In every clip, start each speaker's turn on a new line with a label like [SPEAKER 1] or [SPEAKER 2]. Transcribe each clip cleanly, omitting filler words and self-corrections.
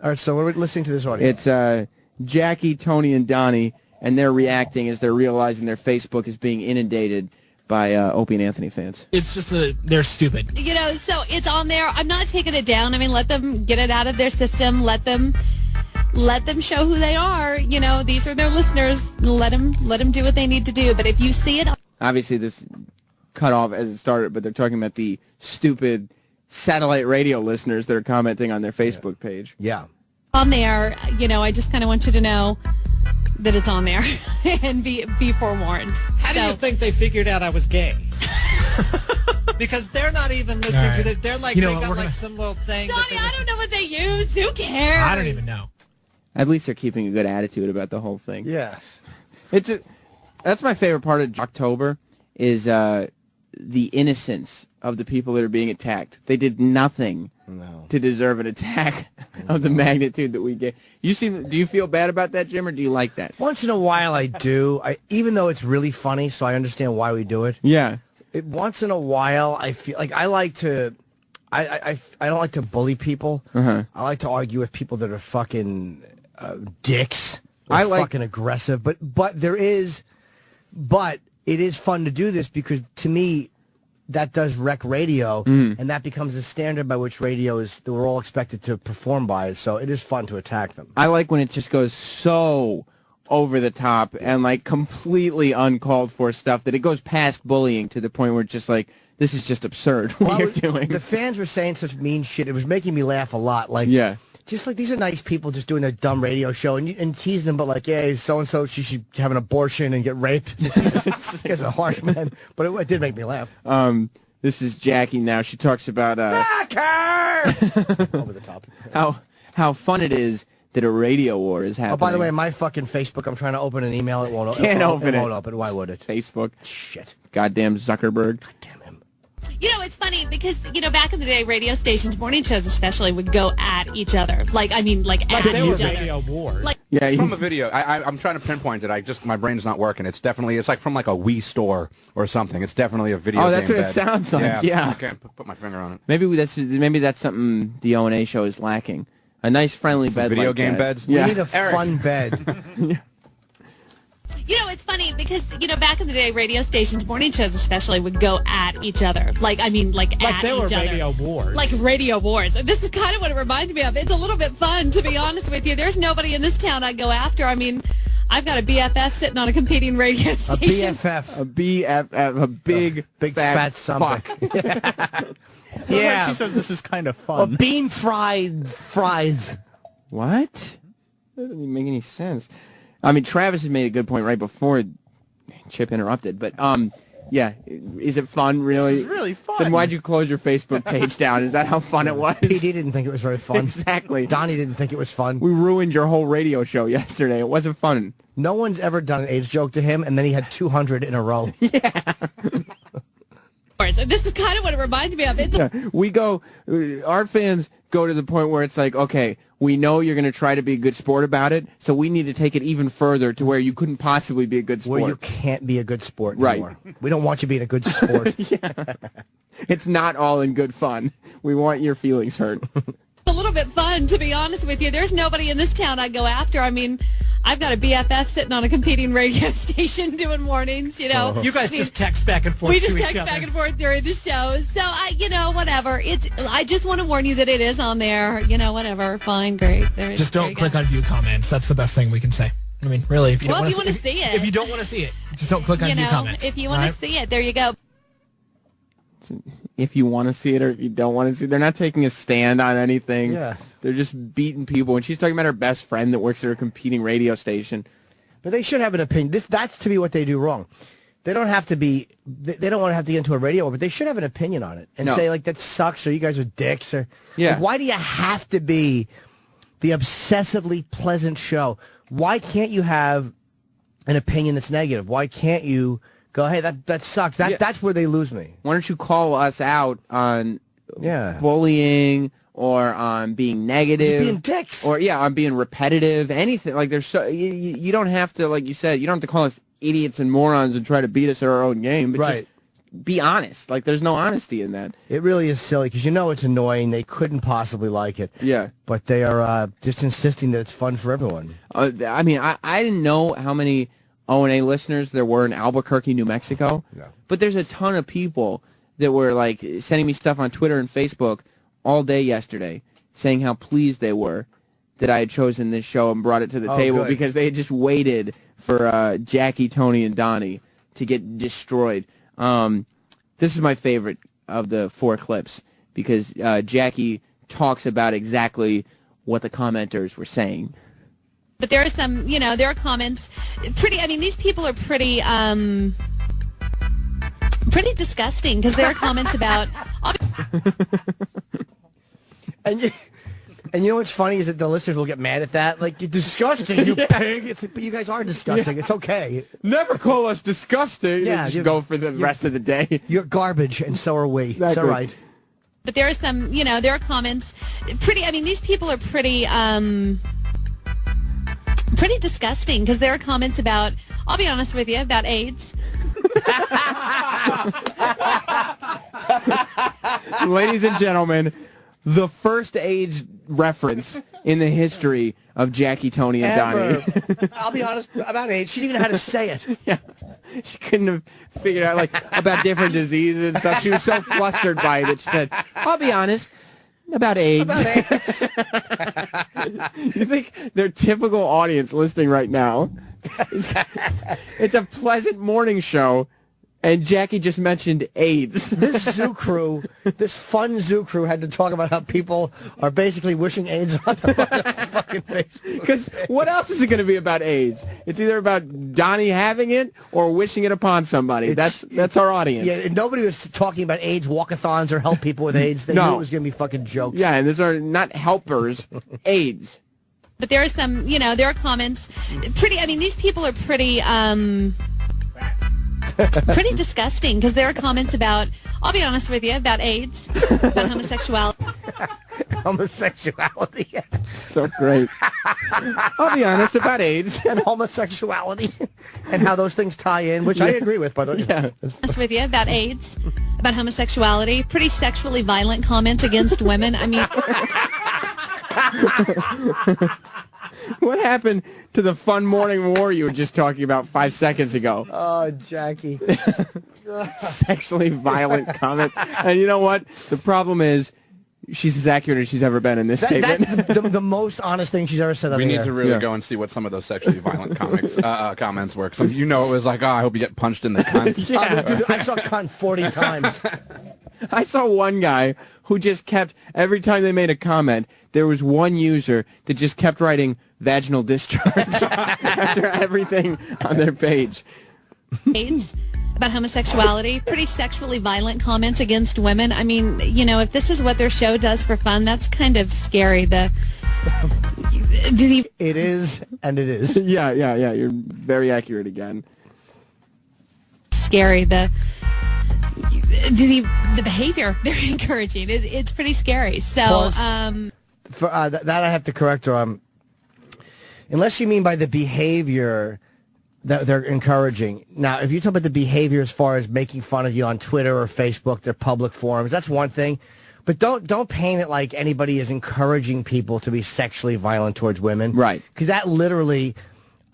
[SPEAKER 1] All right, so we're listening to this audio.
[SPEAKER 2] It's Jackie, Tony, and Donnie, and they're reacting as they're realizing their Facebook is being inundated by Opie and Anthony fans.
[SPEAKER 3] It's just they're stupid.
[SPEAKER 4] You know, so it's on there. I'm not taking it down. I mean, let them get it out of their system. Let them show who they are. You know, these are their listeners. Let them do what they need to do. But if you see it,
[SPEAKER 2] obviously this cut off as it started, but they're talking about the stupid satellite radio listeners that are commenting on their Facebook page.
[SPEAKER 1] Yeah.
[SPEAKER 4] On there, you know, I just kind of want you to know that it's on there and be forewarned.
[SPEAKER 5] How do you think they figured out I was gay? Because they're not even listening to it. They're like, they got like some little thing.
[SPEAKER 4] Donnie, I don't know what they use. Who cares?
[SPEAKER 3] I don't even know.
[SPEAKER 2] At least they're keeping a good attitude about the whole thing.
[SPEAKER 1] Yes.
[SPEAKER 2] That's my favorite part of October is the innocence of the people that are being attacked. They did nothing to deserve an attack of the magnitude that we get. Do you feel bad about that, Jim, or do you like that?
[SPEAKER 1] Once in a while I do. Even though it's really funny, so I understand why we do it.
[SPEAKER 2] Yeah.
[SPEAKER 1] Once in a while I feel like I like to I don't like to bully people. I like to argue with people that are fucking dicks. I like fucking aggressive, but it is fun to do this because to me that does wreck radio, and that becomes a standard by which radio is that we're all expected to perform by. So it is fun to attack them.
[SPEAKER 2] I like when it just goes so over the top and like completely uncalled for stuff that it goes past bullying to the point where it's just like, this is just absurd what you're doing.
[SPEAKER 1] The fans were saying such mean shit. It was making me laugh a lot. Like, just like these are nice people just doing a dumb radio show and teasing them, but like, yeah, so-and-so, she should have an abortion and get raped. It's a harsh man, but it did make me laugh.
[SPEAKER 2] This is Jackie now. She talks about
[SPEAKER 1] over the top.
[SPEAKER 2] How fun it is that a radio war is happening.
[SPEAKER 1] Oh, by the way, my fucking Facebook, I'm trying to open an email. It won't open.
[SPEAKER 2] Can't open it.
[SPEAKER 1] It won't open. Why would it?
[SPEAKER 2] Facebook.
[SPEAKER 1] Shit.
[SPEAKER 2] Goddamn Zuckerberg.
[SPEAKER 1] Goddamn him.
[SPEAKER 4] You know, it's funny because, you know, back in the day, radio stations, morning shows especially, would go at each other. Like, I mean, like at
[SPEAKER 3] they were
[SPEAKER 4] each other.
[SPEAKER 3] radio wars.
[SPEAKER 4] Like,
[SPEAKER 6] yeah, from a video. I'm trying to pinpoint it. My brain's not working. It's like from like a Wii store or something. It's definitely a video.
[SPEAKER 2] Oh, that's
[SPEAKER 6] game
[SPEAKER 2] what
[SPEAKER 6] bed.
[SPEAKER 2] it sounds like. Yeah.
[SPEAKER 6] I can't put my finger on it.
[SPEAKER 2] Maybe that's something the O&A show is lacking. A nice friendly bed.
[SPEAKER 6] Video
[SPEAKER 2] like
[SPEAKER 6] game
[SPEAKER 2] that.
[SPEAKER 6] beds.
[SPEAKER 1] We need a fun bed.
[SPEAKER 4] you know, it's funny because, you know, back in the day, radio stations, morning shows especially, would go at each other. Like, I mean, like at
[SPEAKER 3] they were
[SPEAKER 4] each other.
[SPEAKER 3] radio wars.
[SPEAKER 4] Like radio wars. And this is kind of what it reminds me of. It's a little bit fun, to be honest with you. There's nobody in this town I'd go after. I mean, I've got a BFF sitting on a competing radio station.
[SPEAKER 1] A BFF.
[SPEAKER 2] A BFF. A big
[SPEAKER 1] fat something.
[SPEAKER 7] Yeah. She says this is kind of fun.
[SPEAKER 1] Bean fried fries.
[SPEAKER 2] What? That doesn't even make any sense. I mean, Travis has made a good point right before Chip interrupted, but yeah, is it fun, really?
[SPEAKER 7] This is really fun.
[SPEAKER 2] Then why'd you close your Facebook page down? Is that how fun it was?
[SPEAKER 1] PD didn't think it was very fun.
[SPEAKER 2] Exactly.
[SPEAKER 1] Donnie didn't think it was fun.
[SPEAKER 2] We ruined your whole radio show yesterday. It wasn't fun.
[SPEAKER 1] No one's ever done an AIDS joke to him, and then he had 200 in a row.
[SPEAKER 2] Yeah.
[SPEAKER 4] And this is kind of what it reminds me of.
[SPEAKER 2] Our fans go to the point where it's like, okay, we know you're going to try to be a good sport about it, so we need to take it even further to where you couldn't possibly be a good sport.
[SPEAKER 1] Where you can't be a good sport
[SPEAKER 2] right.
[SPEAKER 1] anymore. We don't want you being a good sport.
[SPEAKER 2] Yeah. It's not all in good fun. We want your feelings hurt.
[SPEAKER 4] A little bit fun, to be honest with you. There's nobody in this town I'd go after. I mean, I've got a BFF sitting on a competing radio station doing mornings, you know.
[SPEAKER 5] You guys just text back and forth to each other.
[SPEAKER 4] We just text back and forth during the show. So, whatever. I just want to warn you that it is on there. You know, whatever. Fine, great.
[SPEAKER 3] Just don't click on view comments. That's the best thing we can say. I mean, really, if you don't want to
[SPEAKER 4] see it.
[SPEAKER 3] If you don't want to see it, just don't click on view comments.
[SPEAKER 4] If you want to see it, there you go.
[SPEAKER 2] If you want to see it or if you don't want to see it. They're not taking a stand on anything.
[SPEAKER 1] Yeah.
[SPEAKER 2] They're just beating people. And she's talking about her best friend that works at her competing radio station.
[SPEAKER 1] But they should have an opinion. That's to me what they do wrong. They don't have to be. They don't want to have to get into a radio war, but they should have an opinion on it and say like that sucks or you guys are dicks or like, why do you have to be the obsessively pleasant show? Why can't you have an opinion that's negative? Why can't you go, hey, that sucks? That's where they lose me.
[SPEAKER 2] Why don't you call us out on bullying or on being negative?
[SPEAKER 1] Just being dicks.
[SPEAKER 2] Or, on being repetitive, anything. Like, there's you don't have to, like you said, you don't have to call us idiots and morons and try to beat us at our own game. But just be honest. Like, there's no honesty in that.
[SPEAKER 1] It really is silly because it's annoying. They couldn't possibly like it.
[SPEAKER 2] Yeah.
[SPEAKER 1] But they are just insisting that it's fun for everyone.
[SPEAKER 2] I mean, I didn't know how many O&A listeners there were in Albuquerque, New Mexico.
[SPEAKER 1] Yeah.
[SPEAKER 2] But there's a ton of people that were, like, sending me stuff on Twitter and Facebook all day yesterday saying how pleased they were that I had chosen this show and brought it to the table because they had just waited for Jackie, Tony, and Donnie to get destroyed. This is my favorite of the 4 clips because Jackie talks about exactly what the commenters were saying.
[SPEAKER 4] But there are some, there are comments. These people are pretty disgusting because there are comments about.
[SPEAKER 1] And you know what's funny is that the listeners will get mad at that. Like, you're disgusting, you pig. But you guys are disgusting. It's okay.
[SPEAKER 2] Never call us disgusting. Yeah, just go for the rest of the day.
[SPEAKER 1] You're garbage, and so are we. That's all right.
[SPEAKER 4] But there are some, there are comments. These people are pretty disgusting because there are comments about, I'll be honest with you, about AIDS.
[SPEAKER 2] Ladies and gentlemen, the first AIDS reference in the history of Jackie, Tony, and Donnie.
[SPEAKER 1] I'll be honest about AIDS. She didn't even know how to say it.
[SPEAKER 2] Yeah. She couldn't have figured out, about different diseases and stuff. She was so flustered by it that she said, I'll be honest about AIDS.
[SPEAKER 1] About AIDS.
[SPEAKER 2] You think their typical audience listening right now, it's a pleasant morning show, and Jackie just mentioned AIDS.
[SPEAKER 1] This fun zoo crew had to talk about how people are basically wishing AIDS on them on fucking Facebook.
[SPEAKER 2] Because what else is it going to be about AIDS? It's either about Donnie having it or wishing it upon somebody. That's our audience.
[SPEAKER 1] Yeah, nobody was talking about AIDS walkathons or help people with AIDS. They knew it was going to be fucking jokes.
[SPEAKER 2] Yeah, and these are not helpers, AIDS.
[SPEAKER 4] But there are some, there are comments. These people are pretty disgusting because there are comments about, I'll be honest with you, about AIDS, about homosexuality.
[SPEAKER 1] Homosexuality.
[SPEAKER 2] So great. I'll be honest about AIDS
[SPEAKER 1] and homosexuality and how those things tie in, which I agree with, by the way.
[SPEAKER 2] Yeah.
[SPEAKER 4] Honest with you, about AIDS, about homosexuality, pretty sexually violent comments against women.
[SPEAKER 2] What happened to the fun morning war you were just talking about 5 seconds ago?
[SPEAKER 1] Oh, Jackie.
[SPEAKER 2] Sexually violent comment. And you know what? The problem is she's as accurate as she's ever been in this statement.
[SPEAKER 1] That's the most honest thing she's ever said on the air.
[SPEAKER 6] We need to really go and see what some of those sexually violent comments were. Cause it was like, I hope you get punched in the cunt.
[SPEAKER 1] Yeah. I saw cunt 40 times.
[SPEAKER 2] I saw one guy who just kept, every time they made a comment, there was one user that just kept writing vaginal discharge after everything on their page.
[SPEAKER 4] AIDS, about homosexuality, pretty sexually violent comments against women. If this is what their show does for fun, that's kind of scary.
[SPEAKER 1] It is, and it is.
[SPEAKER 2] Yeah. You're very accurate again.
[SPEAKER 4] Scary. The behavior they're encouraging, it's pretty scary. So,
[SPEAKER 1] for that I have to correct her. Unless you mean by the behavior that they're encouraging. Now, if you talk about the behavior as far as making fun of you on Twitter or Facebook, their public forums, that's one thing. But don't paint it like anybody is encouraging people to be sexually violent towards women,
[SPEAKER 2] right?
[SPEAKER 1] Because that literally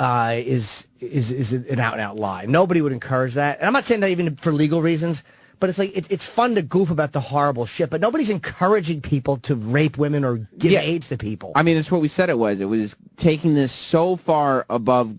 [SPEAKER 1] is an out and out lie. Nobody would encourage that, and I'm not saying that even for legal reasons. But it's like it's fun to goof about the horrible shit, but nobody's encouraging people to rape women or give AIDS to people.
[SPEAKER 2] It's what we said it was. It was taking this so far above,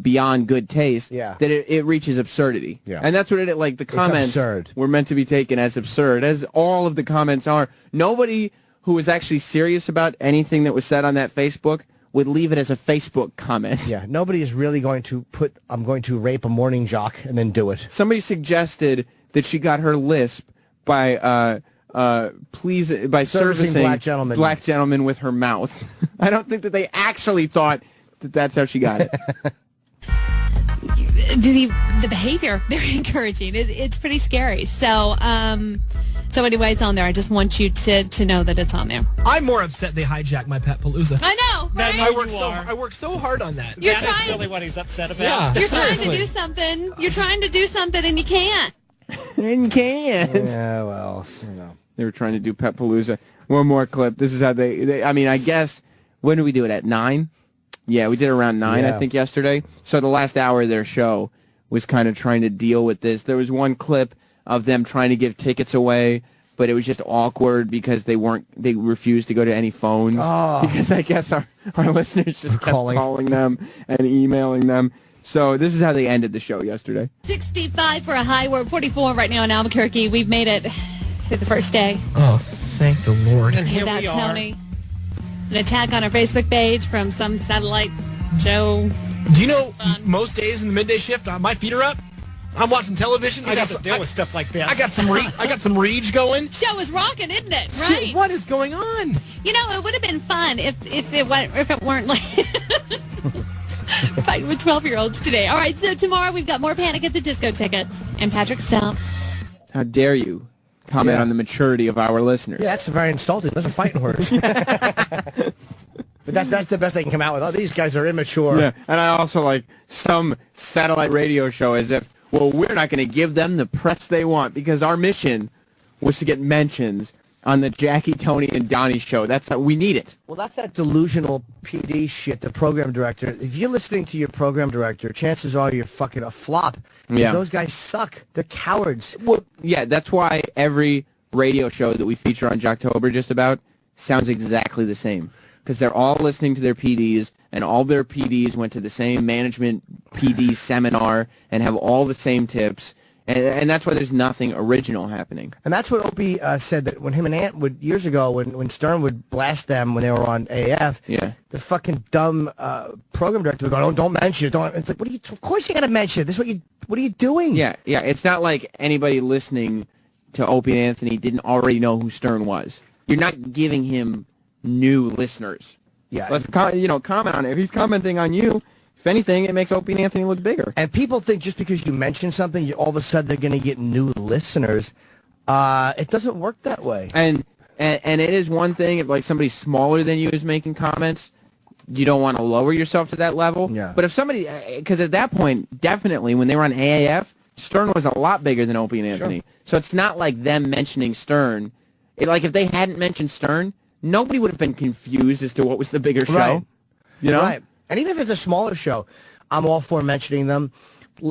[SPEAKER 2] beyond good taste that it reaches absurdity. Yeah. And that's what it, the comments were meant to be taken as absurd, as all of the comments are. Nobody who was actually serious about anything that was said on that Facebook would leave it as a Facebook comment.
[SPEAKER 1] Yeah, nobody is really going to put, I'm going to rape a morning jock and then do it.
[SPEAKER 2] Somebody suggested that she got her lisp by servicing black gentlemen with her mouth. I don't think that they actually thought that that's how she got it.
[SPEAKER 4] The behavior they're encouraging, it's pretty scary. So anyway, it's on there. I just want you to know that it's on there.
[SPEAKER 3] I'm more upset they hijacked my Pet Palooza.
[SPEAKER 4] I know, right?
[SPEAKER 3] I worked so hard on that.
[SPEAKER 5] That's really what he's upset about.
[SPEAKER 3] Yeah,
[SPEAKER 4] You're trying to do something. You're trying to do something and you can't.
[SPEAKER 2] and can't.
[SPEAKER 1] Yeah, well, you know.
[SPEAKER 2] They were trying to do Pet Palooza. One more clip. This is how they I mean, I guess, when did we do it? At 9? Yeah, we did it around 9, I think, yesterday. So the last hour of their show was kind of trying to deal with this. There was one clip of them trying to give tickets away, but it was just awkward because they refused to go to any phones. Oh. Because I guess our listeners just kept calling them and emailing them. So this is how they ended the show yesterday.
[SPEAKER 4] 65 for a high. We're at 44 right now in Albuquerque. We've made it through the first day.
[SPEAKER 3] Oh, thank the Lord.
[SPEAKER 5] And here we are.
[SPEAKER 4] Tony. An attack on our Facebook page from some satellite Joe.
[SPEAKER 3] Do you know most days in the midday shift, my feet are up? I'm watching television.
[SPEAKER 5] I got to deal with stuff like this.
[SPEAKER 3] I got some rage going.
[SPEAKER 4] Show is rocking, isn't it? Right.
[SPEAKER 3] What is going on?
[SPEAKER 4] You know, it would have been fun if it weren't like fighting with 12-year-olds today. All right, so tomorrow we've got more Panic at the Disco tickets and Patrick Stump.
[SPEAKER 2] How dare you comment on the maturity of our listeners?
[SPEAKER 1] Yeah, that's very insulting. Those are fighting words. But that's the best they can come out with. Oh, these guys are immature.
[SPEAKER 2] Yeah, and I also like some satellite radio show as if, well, we're not going to give them the press they want because our mission was to get mentions on the Jackie, Tony, and Donnie show. That's how we need it.
[SPEAKER 1] Well, that's that delusional PD shit, the program director. If you're listening to your program director, chances are you're fucking a flop. Yeah. Those guys suck. They're cowards.
[SPEAKER 2] Well, yeah, that's why every radio show that we feature on Jocktober just about sounds exactly the same. Because they're all listening to their PDs, and all their PDs went to the same management PD seminar and have all the same tips. And that's why there's nothing original happening.
[SPEAKER 1] And that's what Opie said, that when him and Ant would, years ago, when Stern would blast them when they were on AF, the fucking dumb program director would go, don't mention it. It's like, of course you got to mention it. This is what are you doing?
[SPEAKER 2] Yeah. It's not like anybody listening to Opie and Anthony didn't already know who Stern was. You're not giving him new listeners.
[SPEAKER 1] Yeah.
[SPEAKER 2] Let's comment on it. If he's commenting on you, if anything, it makes Opie and Anthony look bigger.
[SPEAKER 1] And people think just because you mention something, all of a sudden they're going to get new listeners. It doesn't work that way.
[SPEAKER 2] And it is one thing if like somebody smaller than you is making comments, you don't want to lower yourself to that level.
[SPEAKER 1] Yeah.
[SPEAKER 2] But if somebody, because at that point, definitely when they were on AAF, Stern was a lot bigger than Opie and Anthony. Sure. So it's not like them mentioning Stern. Like if they hadn't mentioned Stern, nobody would have been confused as to what was the bigger show.
[SPEAKER 1] Right.
[SPEAKER 2] You know?
[SPEAKER 1] Right. And even if it's a smaller show, I'm all for mentioning them.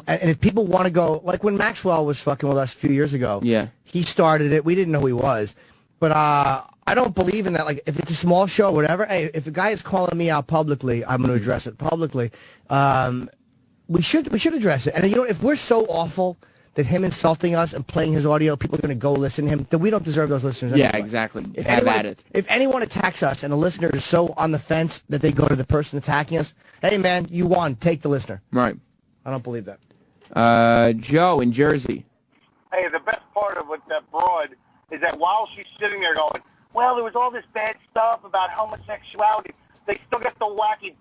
[SPEAKER 1] And if people want to go, like when Maxwell was fucking with us a few years ago, he started it. We didn't know who he was. But I don't believe in that. Like, if it's a small show or whatever, hey, if a guy is calling me out publicly, I'm going to address it publicly. We should address it. And, if we're so awful that him insulting us and playing his audio, people are going to go listen to him, then we don't deserve those listeners anyway.
[SPEAKER 2] Yeah, exactly. Have at it.
[SPEAKER 1] If anyone attacks us and a listener is so on the fence that they go to the person attacking us, hey, man, you won. Take the listener.
[SPEAKER 2] Right.
[SPEAKER 1] I don't believe that.
[SPEAKER 2] Joe in Jersey.
[SPEAKER 8] Hey, the best part of that broad is that while she's sitting there going, well, there was all this bad stuff about homosexuality, they still get the wacky.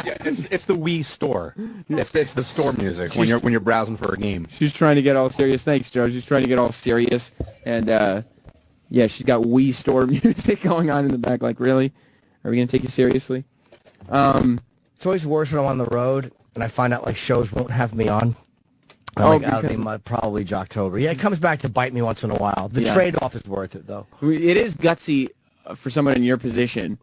[SPEAKER 6] Yeah, it's the Wii store. It's the store music when you're browsing for a game.
[SPEAKER 2] She's trying to get all serious. Thanks, Joe. She's trying to get all serious, and she's got Wii store music going on in the back. Like, really? Are we gonna take you seriously?
[SPEAKER 1] It's always worse when I'm on the road and I find out like shows won't have me on. Probably Jocktober. Yeah, it comes back to bite me once in a while. The trade-off is worth it, though.
[SPEAKER 2] It is gutsy for someone in your position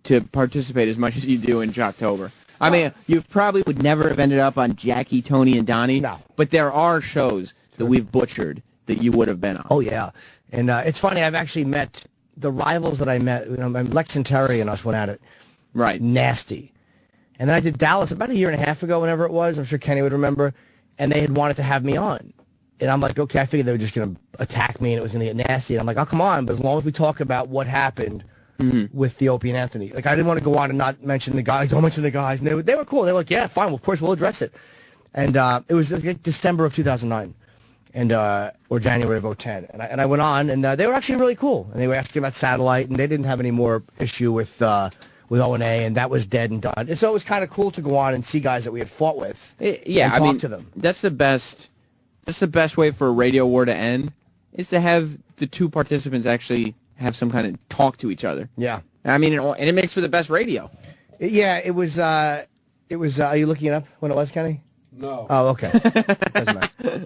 [SPEAKER 2] to participate as much as you do in Jocktober. I mean, you probably would never have ended up on Jackie, Tony, and Donnie.
[SPEAKER 1] No.
[SPEAKER 2] But there are shows that we've butchered that you would have been on.
[SPEAKER 1] Oh, yeah. And it's funny, I've actually met the rivals that I met. Lex and Terry and us went at it.
[SPEAKER 2] Right.
[SPEAKER 1] Nasty. And then I did Dallas about a year and a half ago, whenever it was. I'm sure Kenny would remember. And they had wanted to have me on. And I'm like, okay, I figured they were just going to attack me and it was going to get nasty. And I'm like, oh, come on. But as long as we talk about what happened with the Opie and Anthony. Like, I didn't want to go on and not mention the guys. Don't mention the guys. And they were cool. They were like, yeah, fine. Well, of course, we'll address it. And it was like December of 2009 or January of 2010. And I went on, and they were actually really cool. And they were asking about satellite, and they didn't have any more issue with O&A, and that was dead and done. And so it was kind of cool to go on and see guys that we had fought with.
[SPEAKER 2] And talk to them. That's the best way for a radio war to end, is to have the two participants actually have some kind of talk to each other.
[SPEAKER 1] Yeah.
[SPEAKER 2] I mean, and it makes for the best radio.
[SPEAKER 1] Yeah, it was, are you looking it up when it was, Kenny?
[SPEAKER 6] No.
[SPEAKER 1] Oh, okay. Doesn't matter.